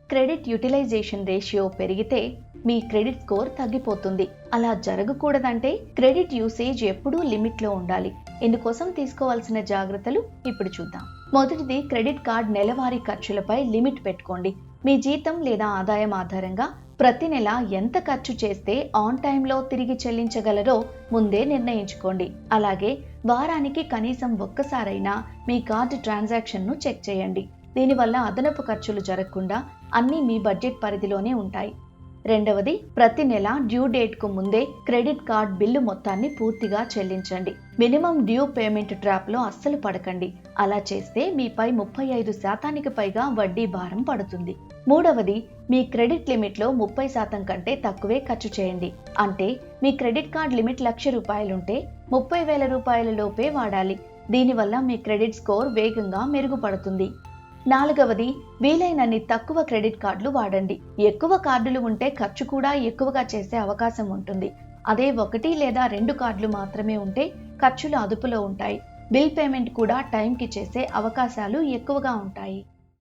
Credit utilisation ratio పెరిగితే మీ credit score తగ్గిపోతుంది. అలా జరగకూడదంటే క్రెడిట్ యూసేజ్ ఎప్పుడూ లిమిట్లో ఉండాలి. ఇందుకోసం తీసుకోవాల్సిన జాగ్రత్తలు ఇప్పుడు చూద్దాం. మొదటిది, క్రెడిట్ కార్డ్ నెలవారీ ఖర్చులపై లిమిట్ పెట్టుకోండి. మీ జీతం లేదా ఆదాయం ఆధారంగా ప్రతి నెల ఎంత ఖర్చు చేస్తే ఆన్ టైంలో తిరిగి చెల్లించగలరో ముందే నిర్ణయించుకోండి. అలాగే వారానికి కనీసం ఒక్కసారైనా మీ కార్డు ట్రాన్సాక్షన్ను చెక్ చేయండి. దీనివల్ల అదనపు ఖర్చులు జరగకుండా అన్నీ మీ బడ్జెట్ పరిధిలోనే ఉంటాయి. రెండవది, ప్రతి నెల డ్యూ డేట్కు ముందే క్రెడిట్ కార్డ్ బిల్లు మొత్తాన్ని పూర్తిగా చెల్లించండి. మినిమం డ్యూ పేమెంట్ ట్రాప్లో అస్సలు పడకండి. అలా చేస్తే మీపై 35% పైగా వడ్డీ భారం పడుతుంది. మూడవది, మీ క్రెడిట్ లిమిట్లో 30% కంటే తక్కువే ఖర్చు చేయండి. అంటే మీ క్రెడిట్ కార్డ్ లిమిట్ ₹1,00,000 ఉంటే 30,000 రూపాయల లోపే వాడాలి. దీనివల్ల మీ క్రెడిట్ స్కోర్ వేగంగా మెరుగుపడుతుంది. నాలుగవది, వీలైనన్ని తక్కువ క్రెడిట్ కార్డులు వాడండి. ఎక్కువ కార్డులు ఉంటే ఖర్చు కూడా ఎక్కువగా చేసే అవకాశం ఉంటుంది. అదే 1 లేదా 2 కార్డులు మాత్రమే ఉంటే ఖర్చులు అదుపులో ఉంటాయి. బిల్ పేమెంట్ కూడా టైంకి చేసే అవకాశాలు ఎక్కువగా ఉంటాయి.